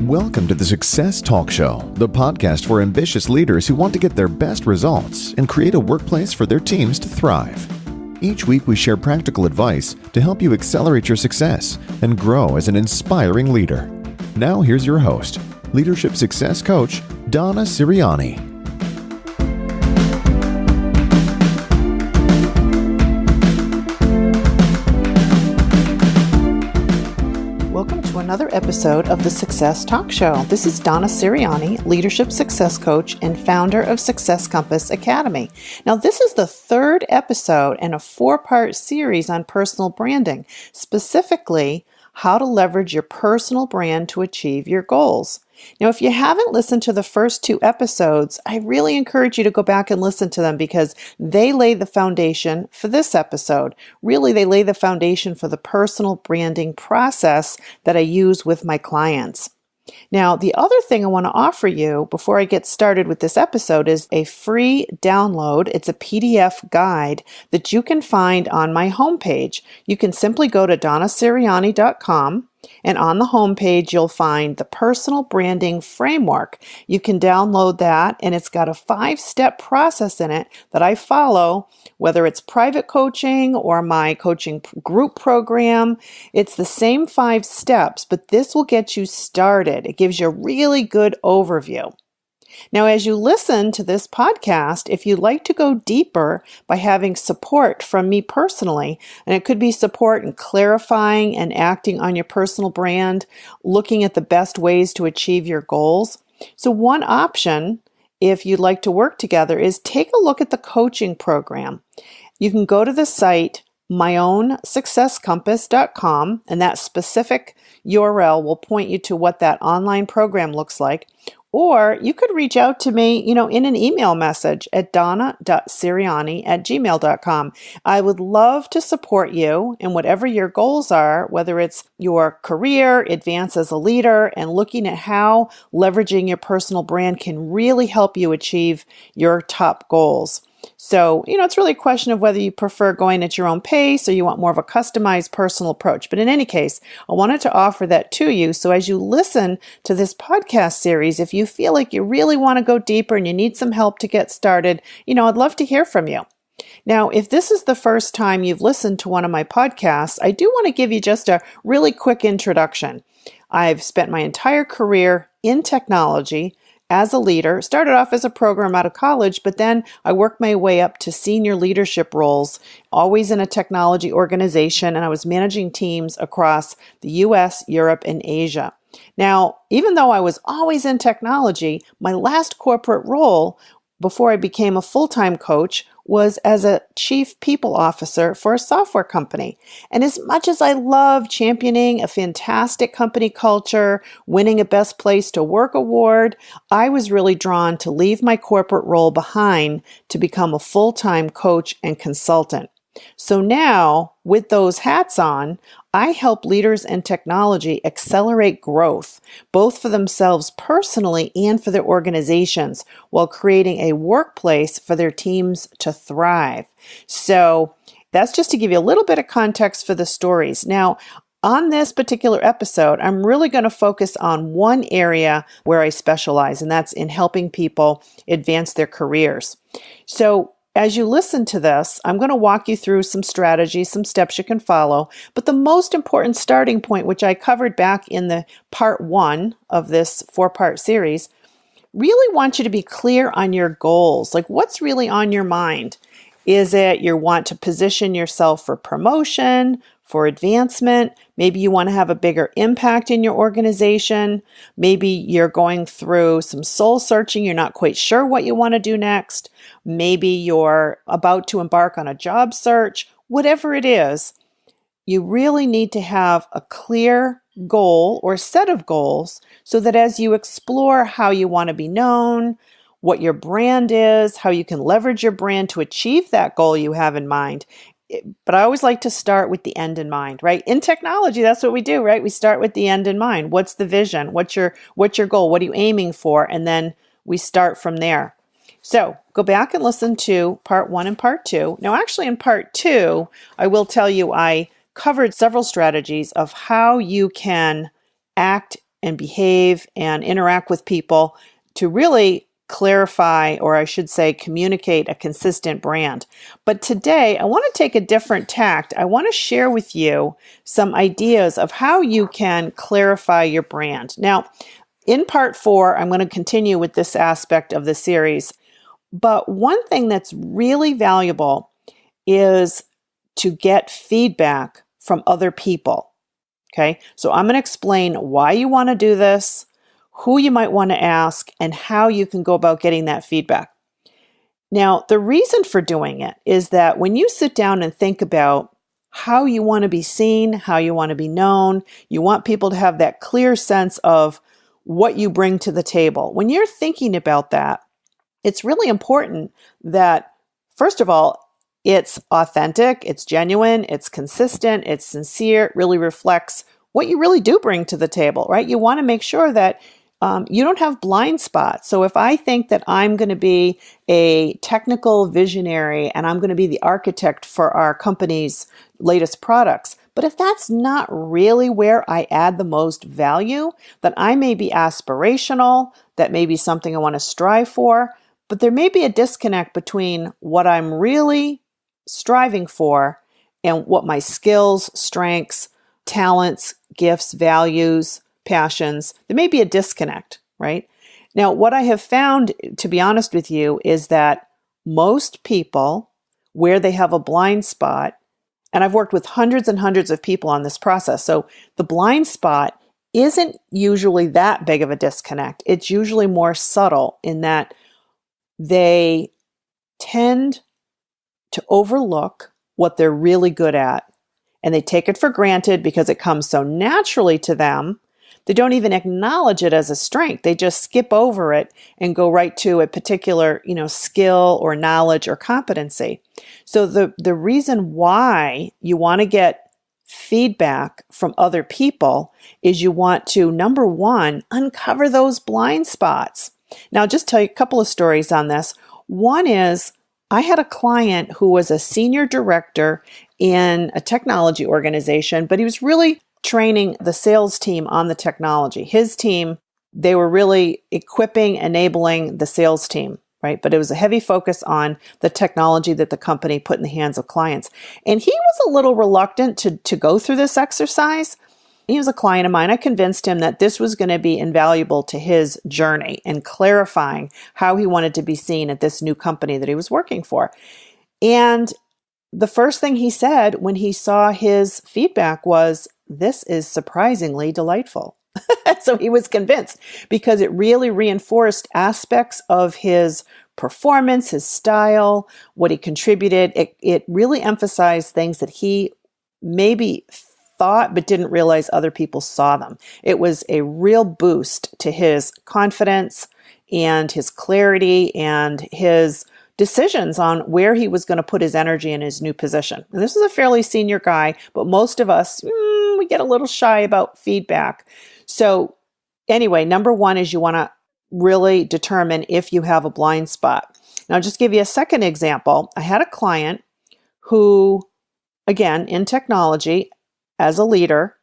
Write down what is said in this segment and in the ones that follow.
Welcome to the Success Talk Show, the podcast for ambitious leaders who want to get their best results and create a workplace for their teams to thrive. Each week we share practical advice to help you accelerate your success and grow as an inspiring leader. Now here's your host, Leadership Success Coach, Donna Siriani. Welcome to another episode of the Success Talk Show. This is Donna Siriani, Leadership Success Coach and founder of Success Compass Academy. Now, this is the third episode in a 4-part series on personal branding, specifically how to leverage your personal brand to achieve your goals. Now, if you haven't listened to the first 2 episodes, I really encourage you to go back and listen to them because they lay the foundation for this episode. Really, they lay the foundation for the personal branding process that I use with my clients. Now, the other thing I want to offer you before I get started with this episode is a free download. It's a PDF guide that you can find on my homepage. You can simply go to donnasiriani.com. And on the homepage, you'll find the personal branding framework. You can download that, and it's got a 5-step process in it that I follow, whether it's private coaching or my coaching group program. It's the same 5 steps, but this will get you started. It gives you a really good overview. Now, as you listen to this podcast, if you'd like to go deeper by having support from me personally, and it could be support in clarifying and acting on your personal brand, looking at the best ways to achieve your goals. So one option, if you'd like to work together, is take a look at the coaching program. You can go to the site myownsuccesscompass.com, and that specific URL will point you to what that online program looks like. Or you could reach out to me, in an email message at donna.siriani@gmail.com. I would love to support you in whatever your goals are, whether it's your career, advance as a leader, and looking at how leveraging your personal brand can really help you achieve your top goals. So, it's really a question of whether you prefer going at your own pace or you want more of a customized personal approach. But in any case, I wanted to offer that to you. So as you listen to this podcast series, if you feel like you really want to go deeper and you need some help to get started, I'd love to hear from you. Now, if this is the first time you've listened to one of my podcasts, I do want to give you just a really quick introduction. I've spent my entire career in technology as a leader. Started off as a program out of college, but then I worked my way up to senior leadership roles, always in a technology organization, and I was managing teams across the US, Europe, and Asia. Now, even though I was always in technology, my last corporate role before I became a full-time coach was as a chief people officer for a software company. And as much as I love championing a fantastic company culture, winning a Best Place to Work award, I was really drawn to leave my corporate role behind to become a full-time coach and consultant. So now, with those hats on, I help leaders in technology accelerate growth, both for themselves personally and for their organizations, while creating a workplace for their teams to thrive. So that's just to give you a little bit of context for the stories. Now, on this particular episode, I'm really going to focus on one area where I specialize, and that's in helping people advance their careers. So as you listen to this, I'm going to walk you through some strategies, some steps you can follow. But the most important starting point, which I covered back in the part 1 of this 4-part series, really want you to be clear on your goals. Like, what's really on your mind? Is it you want to position yourself for promotion, for advancement? Maybe you want to have a bigger impact in your organization. Maybe you're going through some soul searching. You're not quite sure what you want to do next. Maybe you're about to embark on a job search. Whatever it is, you really need to have a clear goal or set of goals so that as you explore how you want to be known, what your brand is, how you can leverage your brand to achieve that goal you have in mind. But I always like to start with the end in mind, right? In technology, that's what we do, right? We start with the end in mind. What's the vision? What's your goal? What are you aiming for? And then we start from there. So go back and listen to part 1 and part 2. Now, actually in part 2, I will tell you I covered several strategies of how you can act and behave and interact with people to really clarify, or I should say, communicate a consistent brand. But today, I want to take a different tact. I want to share with you some ideas of how you can clarify your brand. Now, in part 4, I'm going to continue with this aspect of the series. But one thing that's really valuable is to get feedback from other people. Okay, so I'm going to explain why you want to do this, who you might want to ask, and how you can go about getting that feedback. Now, the reason for doing it is that when you sit down and think about how you want to be seen, how you want to be known, you want people to have that clear sense of what you bring to the table. When you're thinking about that, it's really important that, first of all, it's authentic, it's genuine, it's consistent, it's sincere, it really reflects what you really do bring to the table, right? You want to make sure that you don't have blind spots. So if I think that I'm going to be a technical visionary and I'm going to be the architect for our company's latest products, but if that's not really where I add the most value, then I may be aspirational, that may be something I want to strive for, but there may be a disconnect between what I'm really striving for and what my skills, strengths, talents, gifts, values, passions, there may be a disconnect, right? Now, what I have found, to be honest with you, is that most people, where they have a blind spot, and I've worked with hundreds and hundreds of people on this process, so the blind spot isn't usually that big of a disconnect. It's usually more subtle in that they tend to overlook what they're really good at, and they take it for granted because it comes so naturally to them. They don't even acknowledge it as a strength. They just skip over it and go right to a particular, skill or knowledge or competency. So the reason why you want to get feedback from other people is you want to, number one, uncover those blind spots. Now, I'll just tell you a couple of stories on this. One is I had a client who was a senior director in a technology organization, but he was really training the sales team on the technology. His team, they were really equipping, enabling the sales team, right? But it was a heavy focus on the technology that the company put in the hands of clients. And he was a little reluctant to go through this exercise. He was a client of mine. I convinced him that this was going to be invaluable to his journey and clarifying how he wanted to be seen at this new company that he was working for. And the first thing he said when he saw his feedback was, "This is surprisingly delightful." So he was convinced because it really reinforced aspects of his performance, his style, what he contributed. It really emphasized things that he maybe thought but didn't realize other people saw them. It was a real boost to his confidence and his clarity and his decisions on where he was going to put his energy in his new position. And this is a fairly senior guy, but most of us, we get a little shy about feedback. So anyway, number one is you want to really determine if you have a blind spot. Now, I'll just give you a second example. I had a client who, again, in technology, as a leader,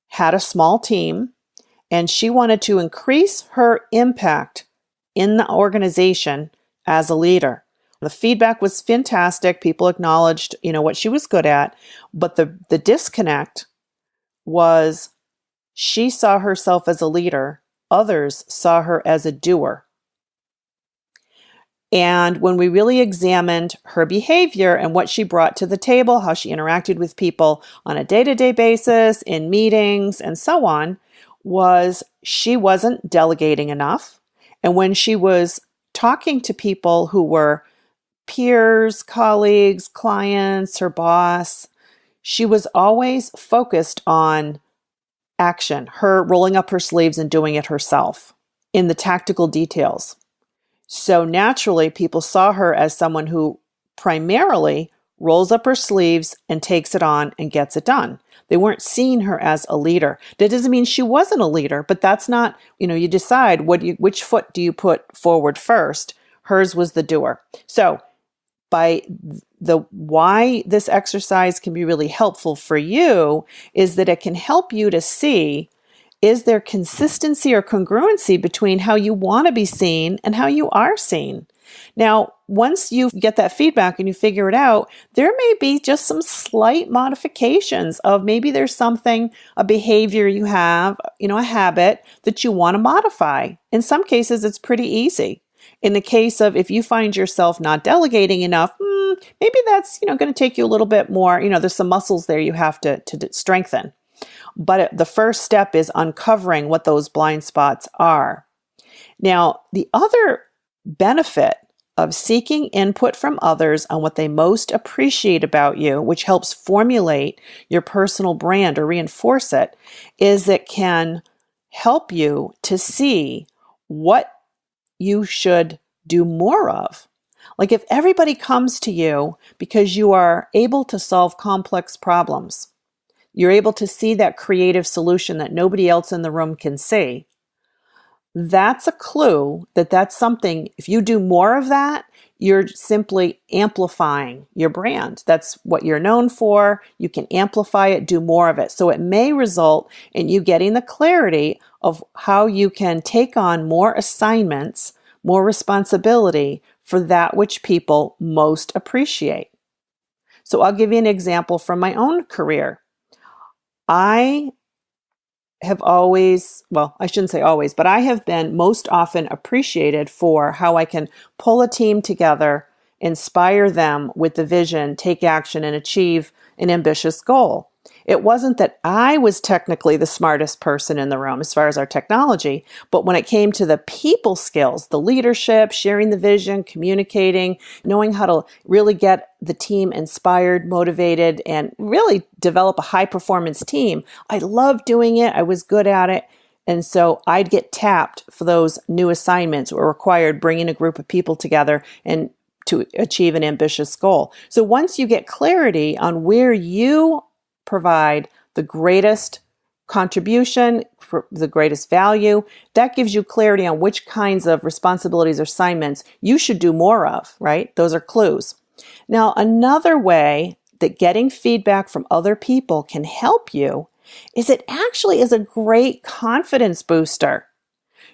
had a small team, and she wanted to increase her impact in the organization as a leader. The feedback was fantastic. People acknowledged, what she was good at, but the disconnect was she saw herself as a leader. Others saw her as a doer. And when we really examined her behavior and what she brought to the table, how she interacted with people on a day-to-day basis, in meetings, and so on, was she wasn't delegating enough. And when she was talking to people who were peers, colleagues, clients, her boss, she was always focused on action, her rolling up her sleeves and doing it herself in the tactical details. So naturally, people saw her as someone who primarily rolls up her sleeves and takes it on and gets it done. They weren't seeing her as a leader. That doesn't mean she wasn't a leader, but that's not, you decide which foot do you put forward first. Hers was the doer. So by why this exercise can be really helpful for you is that it can help you to see is there consistency or congruency between how you want to be seen and how you are seen? Now, once you get that feedback and you figure it out, there may be just some slight modifications of maybe there's something, a behavior you have, a habit that you want to modify. In some cases, it's pretty easy. In the case of if you find yourself not delegating enough, maybe that's, going to take you a little bit more, there's some muscles there you have to strengthen. But the first step is uncovering what those blind spots are. Now, the other benefit of seeking input from others on what they most appreciate about you, which helps formulate your personal brand or reinforce it, is it can help you to see what you should do more of. Like if everybody comes to you because you are able to solve complex problems, you're able to see that creative solution that nobody else in the room can see, that's a clue that that's something, if you do more of that, you're simply amplifying your brand. That's what you're known for. You can amplify it, do more of it. So it may result in you getting the clarity of how you can take on more assignments, more responsibility for that which people most appreciate. So I'll give you an example from my own career. I have always, I shouldn't say always, but I have been most often appreciated for how I can pull a team together, inspire them with the vision, take action, and achieve an ambitious goal. It wasn't that I was technically the smartest person in the room as far as our technology, but when it came to the people skills, the leadership, sharing the vision, communicating, knowing how to really get the team inspired, motivated, and really develop a high performance team, I loved doing it. I was good at it. And so I'd get tapped for those new assignments or required bringing a group of people together and to achieve an ambitious goal. So once you get clarity on where you provide the greatest contribution, the greatest value, that gives you clarity on which kinds of responsibilities or assignments you should do more of, right? Those are clues. Now, another way that getting feedback from other people can help you is it actually is a great confidence booster.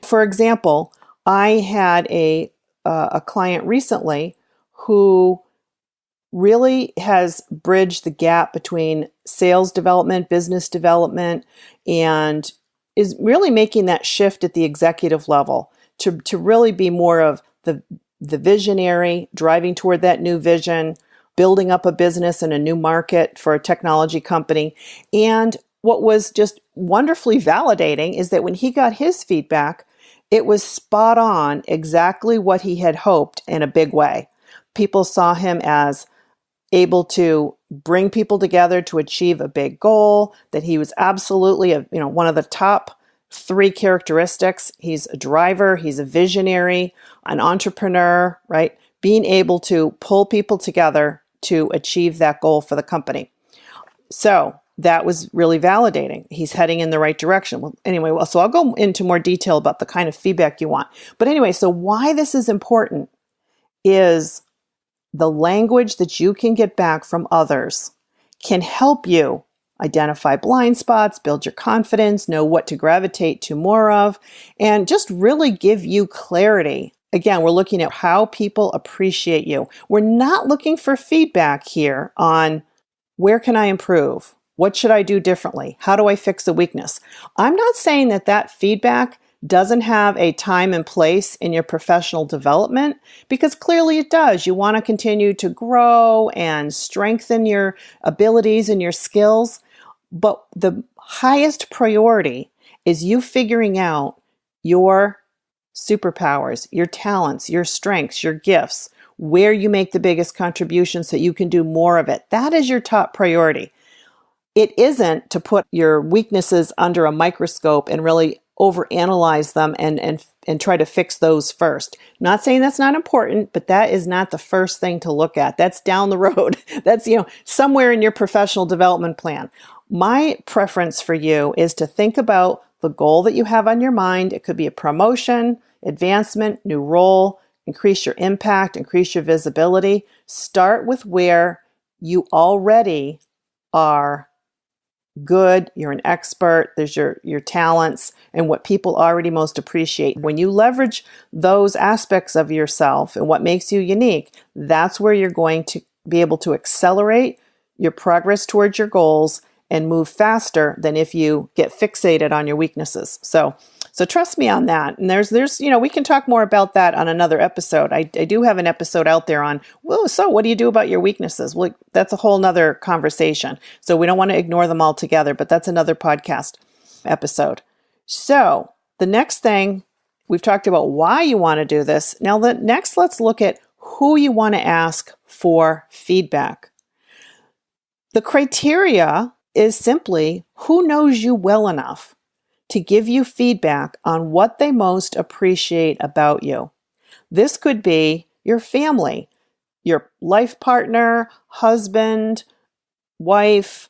For example, I had a client recently who really has bridged the gap between sales development, business development, and is really making that shift at the executive level to really be more of the visionary, driving toward that new vision, building up a business in a new market for a technology company. And what was just wonderfully validating is that when he got his feedback, it was spot on exactly what he had hoped in a big way. People saw him as able to bring people together to achieve a big goal, that he was absolutely one of the top 3 characteristics. He's a driver, he's a visionary, an entrepreneur, right? Being able to pull people together to achieve that goal for the company. So that was really validating. He's heading in the right direction. So I'll go into more detail about the kind of feedback you want. But anyway, so why this is important is the language that you can get back from others can help you identify blind spots, build your confidence, know what to gravitate to more of, and just really give you clarity. Again, we're looking at how people appreciate you. We're not looking for feedback here on where can I improve? What should I do differently? How do I fix a weakness? I'm not saying that feedback doesn't have a time and place in your professional development, because clearly it does. You want to continue to grow and strengthen your abilities and your skills. But the highest priority is you figuring out your superpowers, your talents, your strengths, your gifts, where you make the biggest contributions so you can do more of it. That is your top priority. It isn't to put your weaknesses under a microscope and really overanalyze them and try to fix those first. Not saying that's not important, but that is not the first thing to look at. That's down the road. That's, somewhere in your professional development plan. My preference for you is to think about the goal that you have on your mind. It could be a promotion, advancement, new role, increase your impact, increase your visibility. Start with where you already are good, you're an expert, there's your talents and what people already most appreciate. When you leverage those aspects of yourself and what makes you unique, that's where you're going to be able to accelerate your progress towards your goals and move faster than if you get fixated on your weaknesses. So trust me on that. And there's we can talk more about that on another episode. I do have an episode out there on, well, so what do you do about your weaknesses? Well, that's a whole nother conversation. So we don't want to ignore them altogether, but that's another podcast episode. So the next thing, we've talked about why you want to do this. Now, let's look at who you want to ask for feedback. The criteria is simply who knows you well enough to give you feedback on what they most appreciate about you. This could be your family, your life partner, husband, wife,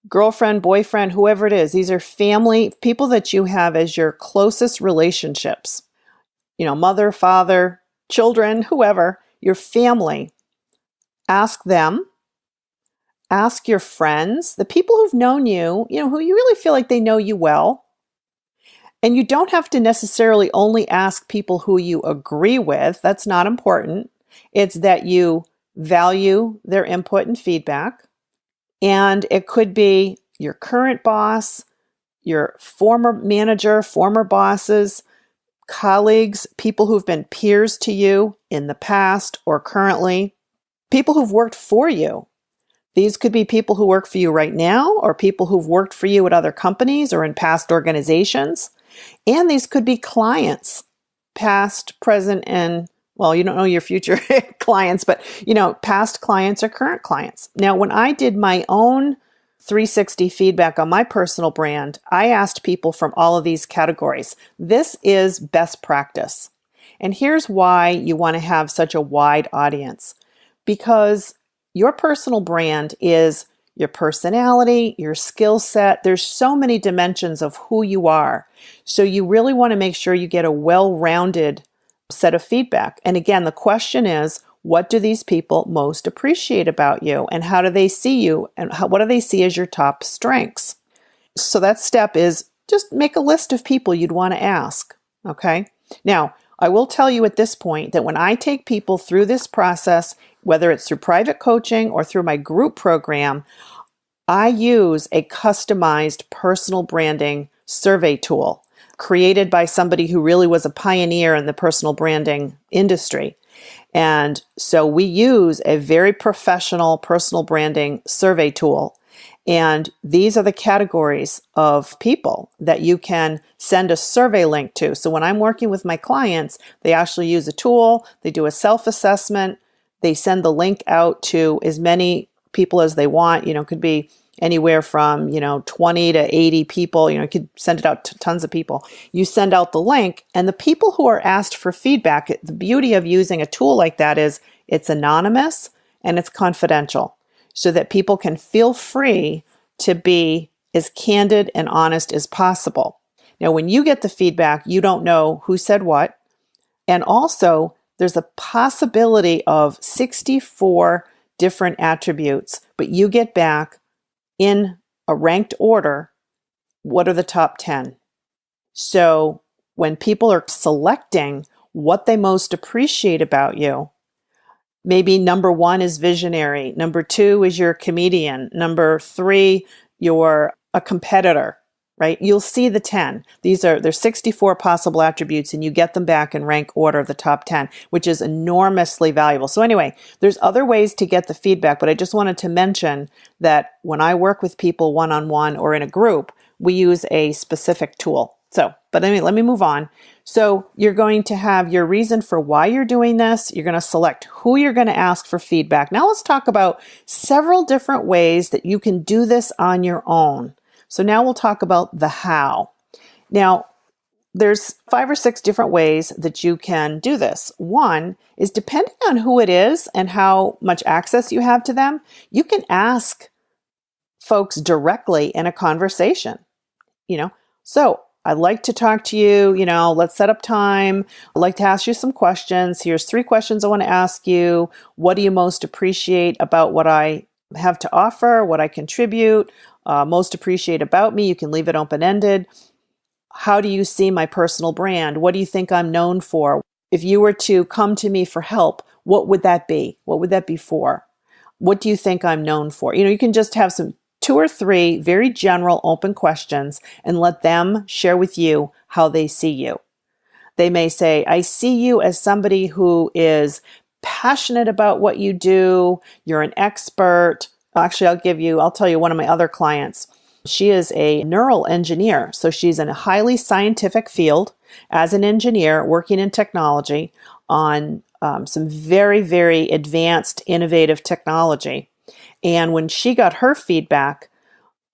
girlfriend, boyfriend, whoever it is. These are family, people that you have as your closest relationships. Mother, father, children, whoever, your family. Ask them. Ask your friends, the people who've known you, who you really feel like they know you well. And you don't have to necessarily only ask people who you agree with. That's not important. It's that you value their input and feedback. And it could be your current boss, your former manager, former bosses, colleagues, people who've been peers to you in the past or currently, people who've worked for you. These could be people who work for you right now or people who've worked for you at other companies or in past organizations. And these could be clients, past, present, and, well, you don't know your future clients, but, past clients or current clients. Now, when I did my own 360 feedback on my personal brand, I asked people from all of these categories. This is best practice. And here's why you want to have such a wide audience. Because your personal brand is your personality, your skill set. There's so many dimensions of who you are. So you really want to make sure you get a well-rounded set of feedback. And again, the question is, what do these people most appreciate about you? And how do they see you? And what do they see as your top strengths? So that step is just make a list of people you'd want to ask. Okay? Now, I will tell you at this point that when I take people through this process, whether it's through private coaching or through my group program, I use a customized personal branding survey tool created by somebody who really was a pioneer in the personal branding industry. And so we use a very professional personal branding survey tool. And these are the categories of people that you can send a survey link to. So when I'm working with my clients, they actually use a tool, they do a self-assessment, they send the link out to as many people as they want. It could be anywhere from, 20 to 80 people. You could send it out to tons of people. You send out the link, and the people who are asked for feedback, the beauty of using a tool like that is it's anonymous and it's confidential, so that people can feel free to be as candid and honest as possible. Now, when you get the feedback, you don't know who said what. And also, there's a possibility of 64 different attributes, but you get back in a ranked order, what are the top 10? So when people are selecting what they most appreciate about you, maybe number 1 is visionary. Number 2 is you're a comedian. Number 3, you're a competitor, right? You'll see the 10. There's 64 possible attributes, and you get them back in rank order of the top 10, which is enormously valuable. So anyway, there's other ways to get the feedback, but I just wanted to mention that when I work with people one-on-one or in a group, we use a specific tool. But anyway, let me move on. So you're going to have your reason for why you're doing this. You're going to select who you're going to ask for feedback. Now let's talk about several different ways that you can do this on your own. So now we'll talk about the how. Now, there's 5 or 6 different ways that you can do this. One is, depending on who it is and how much access you have to them, you can ask folks directly in a conversation. So I'd like to talk to you, let's set up time. I'd like to ask you some questions. Here's 3 questions I want to ask you. What do you most appreciate about what I have to offer, what I contribute? most appreciate about me? You can leave it open-ended. How do you see my personal brand? What do you think I'm known for? If you were to come to me for help, what would that be? What would that be for? What do you think I'm known for? You can just have some 2 or 3 very general open questions and let them share with you how they see you. They may say, I see you as somebody who is passionate about what you do. You're an expert. Actually, I'll tell you one of my other clients. She is a neural engineer. So she's in a highly scientific field as an engineer working in technology on some very, very advanced, innovative technology. And when she got her feedback,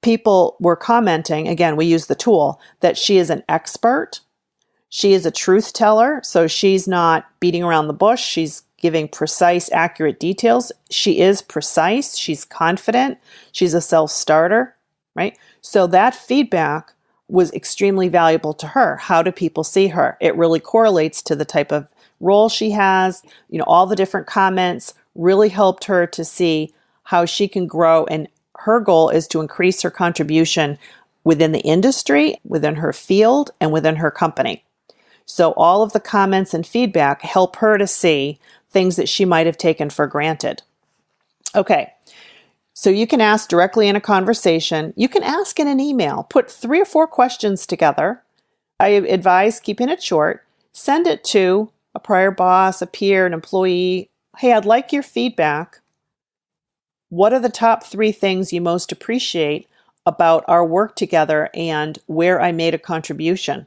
people were commenting, again, we use the tool, that she is an expert. She is a truth teller. So she's not beating around the bush. She's giving precise, accurate details. She is precise. She's confident. She's a self-starter, right? So that feedback was extremely valuable to her. How do people see her? It really correlates to the type of role she has. All the different comments really helped her to see how she can grow. And her goal is to increase her contribution within the industry, within her field, and within her company. So all of the comments and feedback help her to see things that she might have taken for granted. Okay. So you can ask directly in a conversation. You can ask in an email. Put 3 or 4 questions together. I advise keeping it short. Send it to a prior boss, a peer, an employee. Hey, I'd like your feedback. What are the top 3 things you most appreciate about our work together and where I made a contribution?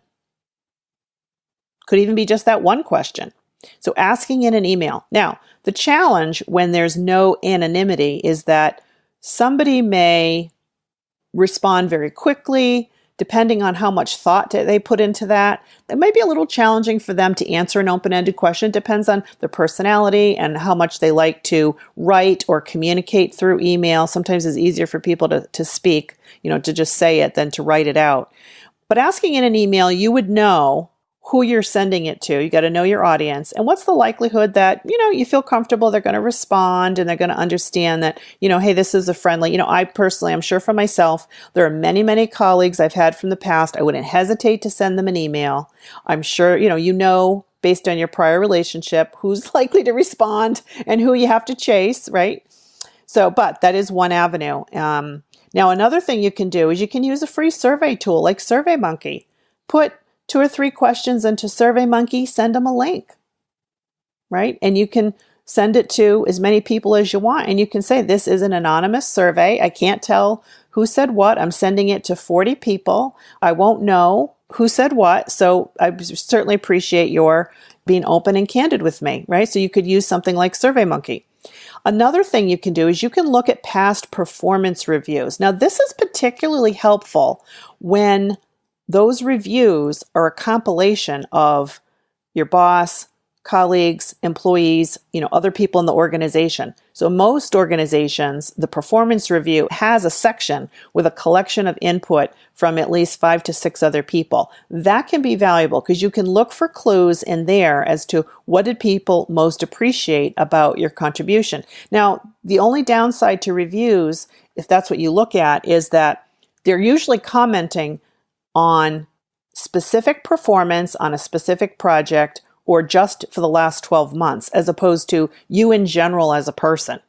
Could even be just that one question. So asking in an email. Now, the challenge when there's no anonymity is that somebody may respond very quickly, depending on how much thought they put into that. It might be a little challenging for them to answer an open-ended question. It depends on their personality and how much they like to write or communicate through email. Sometimes it's easier for people to speak, to just say it than to write it out. But asking in an email, you would know who you're sending it to. You got to know your audience. And what's the likelihood that, you feel comfortable they're going to respond and they're going to understand that, hey, this is a friendly, I personally, I'm sure for myself, there are many, many colleagues I've had from the past. I wouldn't hesitate to send them an email. I'm sure, based on your prior relationship, who's likely to respond and who you have to chase, right? So, but that is one avenue. Now, another thing you can do is you can use a free survey tool like SurveyMonkey. Put 2 or 3 questions into SurveyMonkey, send them a link, right? And you can send it to as many people as you want. And you can say, this is an anonymous survey. I can't tell who said what. I'm sending it to 40 people. I won't know who said what. So I certainly appreciate your being open and candid with me, right? So you could use something like SurveyMonkey. Another thing you can do is you can look at past performance reviews. Now, this is particularly helpful when those reviews are a compilation of your boss, colleagues, employees, other people in the organization. So most organizations, the performance review has a section with a collection of input from at least 5 to 6 other people. That can be valuable because you can look for clues in there as to what did people most appreciate about your contribution. Now, the only downside to reviews, if that's what you look at, is that they're usually commenting on specific performance on a specific project or just for the last 12 months, as opposed to you in general as a person.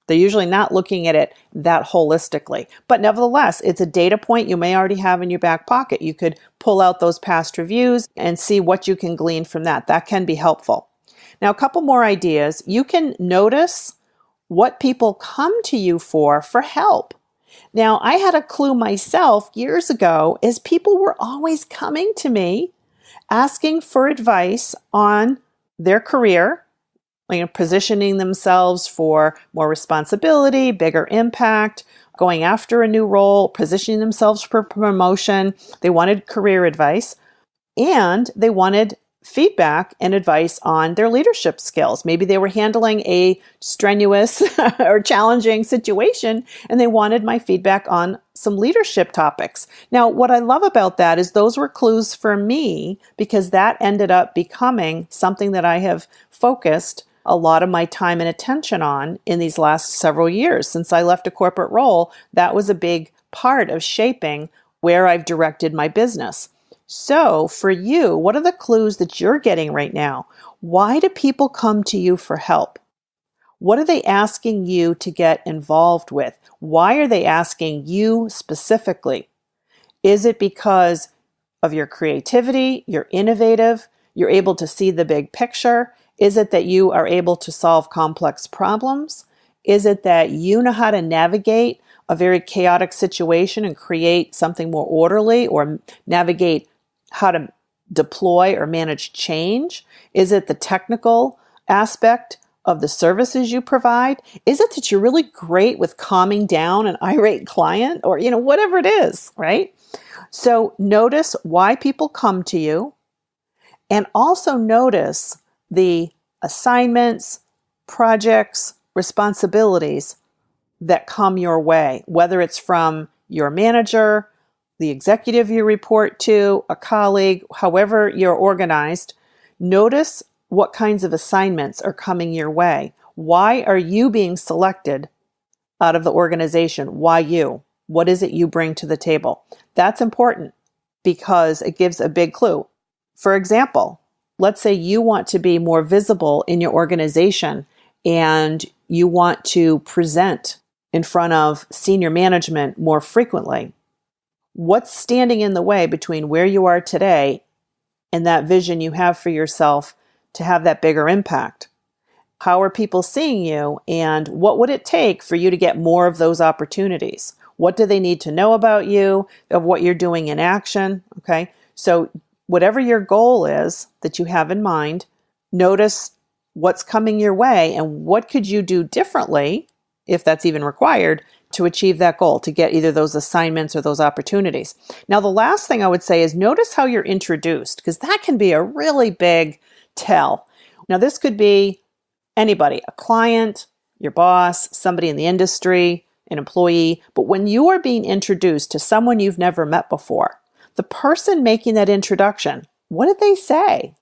They're usually not looking at it that holistically. But nevertheless, it's a data point you may already have in your back pocket. You could pull out those past reviews and see what you can glean from that. That can be helpful. Now, a couple more ideas. You can notice what people come to you for help. Now, I had a clue myself years ago as people were always coming to me asking for advice on their career, positioning themselves for more responsibility, bigger impact, going after a new role, positioning themselves for promotion. They wanted career advice and they wanted feedback and advice on their leadership skills. Maybe they were handling a strenuous or challenging situation and they wanted my feedback on some leadership topics. Now, what I love about that is those were clues for me because that ended up becoming something that I have focused a lot of my time and attention on in these last several years. Since I left a corporate role, that was a big part of shaping where I've directed my business. So for you, what are the clues that you're getting right now? Why do people come to you for help? What are they asking you to get involved with? Why are they asking you specifically? Is it because of your creativity, you're innovative, you're able to see the big picture? Is it that you are able to solve complex problems? Is it that you know how to navigate a very chaotic situation and create something more orderly, or navigate how to deploy or manage change? Is it the technical aspect of the services you provide? Is it that you're really great with calming down an irate client, or, whatever it is, right? So notice why people come to you, and also notice the assignments, projects, responsibilities that come your way, whether it's from your manager, the executive you report to, a colleague, however you're organized. Notice what kinds of assignments are coming your way. Why are you being selected out of the organization? Why you? What is it you bring to the table? That's important because it gives a big clue. For example, let's say you want to be more visible in your organization and you want to present in front of senior management more frequently. What's standing in the way between where you are today and that vision you have for yourself to have that bigger impact? How are people seeing you, and what would it take for you to get more of those opportunities? What do they need to know about you, of what you're doing in action? Okay, so whatever your goal is that you have in mind, notice what's coming your way and what could you do differently, if that's even required, to achieve that goal, to get either those assignments or those opportunities. Now, the last thing I would say is notice how you're introduced, because that can be a really big tell. Now, this could be anybody, a client, your boss, somebody in the industry, an employee. But when you are being introduced to someone you've never met before, the person making that introduction, what did they say?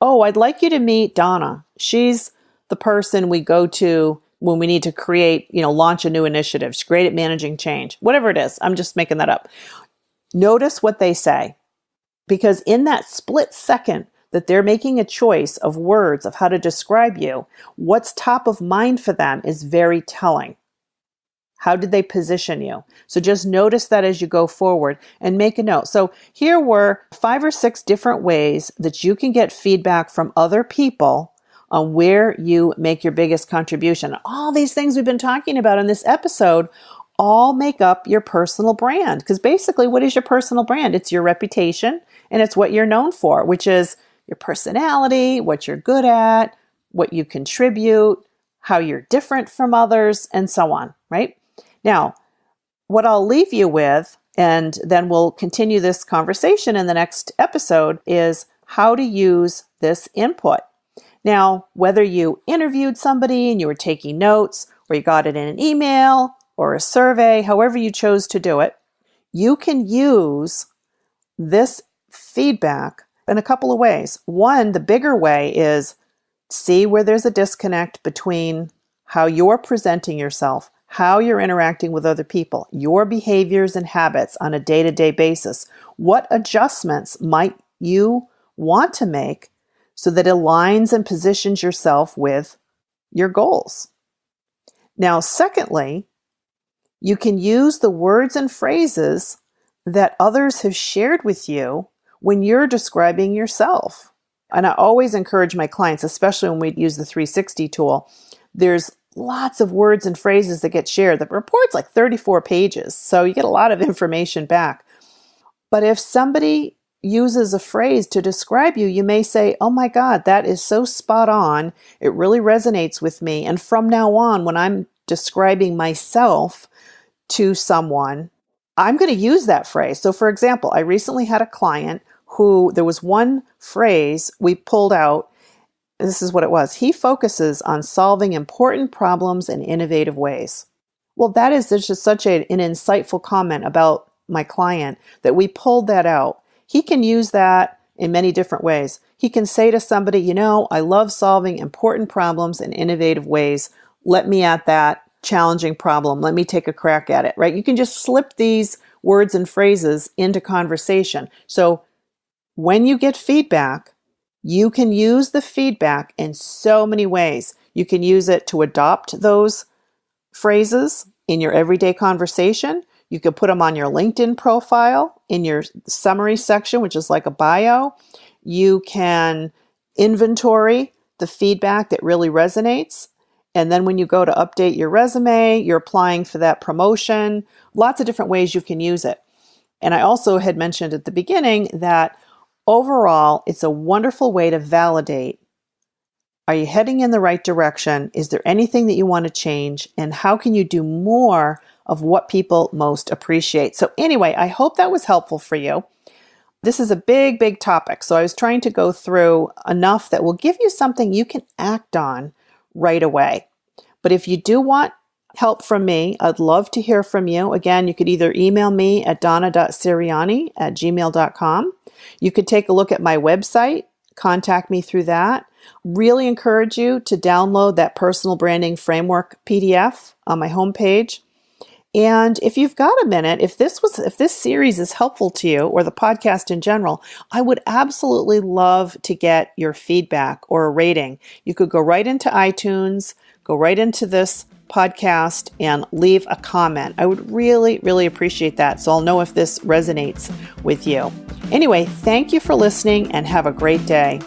Oh, I'd like you to meet Donna. She's the person we go to when we need to create, launch a new initiative. She's great at managing change. Whatever it is, I'm just making that up. Notice what they say, because in that split second that they're making a choice of words of how to describe you, what's top of mind for them is very telling. How did they position you? So just notice that as you go forward and make a note. So here were 5 or 6 different ways that you can get feedback from other people on where you make your biggest contribution. All these things we've been talking about in this episode all make up your personal brand. Because basically, what is your personal brand? It's your reputation, and it's what you're known for, which is your personality, what you're good at, what you contribute, how you're different from others, and so on, right? Now, what I'll leave you with, and then we'll continue this conversation in the next episode, is how to use this input. Now, whether you interviewed somebody and you were taking notes, or you got it in an email or a survey, however you chose to do it, you can use this feedback in a couple of ways. One, the bigger way is see where there's a disconnect between how you're presenting yourself, how you're interacting with other people, your behaviors and habits on a day-to-day basis. What adjustments might you want to make so that it aligns and positions yourself with your goals? Now, secondly, you can use the words and phrases that others have shared with you when you're describing yourself. And I always encourage my clients, especially when we use the 360 tool, there's lots of words and phrases that get shared. The report's like 34 pages, so you get a lot of information back. But if somebody uses a phrase to describe you, you may say, oh my God, that is so spot on. It really resonates with me. And from now on, when I'm describing myself to someone, I'm going to use that phrase. So for example, I recently had a client who there was one phrase we pulled out. This is what it was. He focuses on solving important problems in innovative ways. Well, that is just such an insightful comment about my client that we pulled that out. He can use that in many different ways. He can say to somebody, I love solving important problems in innovative ways. Let me at that challenging problem. Let me take a crack at it, right? You can just slip these words and phrases into conversation. So when you get feedback, you can use the feedback in so many ways. You can use it to adopt those phrases in your everyday conversation. You can put them on your LinkedIn profile in your summary section, which is like a bio. You can inventory the feedback that really resonates. And then when you go to update your resume, you're applying for that promotion. Lots of different ways you can use it. And I also had mentioned at the beginning that overall, it's a wonderful way to validate. Are you heading in the right direction? Is there anything that you want to change? And how can you do more of what people most appreciate? So anyway, I hope that was helpful for you. This is a big, big topic. So I was trying to go through enough that will give you something you can act on right away. But if you do want help from me, I'd love to hear from you. Again, you could either email me at donna.siriani@gmail.com. You could take a look at my website, contact me through that. Really encourage you to download that personal branding framework PDF on my homepage. And if you've got a minute, if this series is helpful to you, or the podcast in general, I would absolutely love to get your feedback or a rating. You could go right into iTunes, go right into this podcast and leave a comment. I would really, really appreciate that, so I'll know if this resonates with you. Anyway, thank you for listening and have a great day.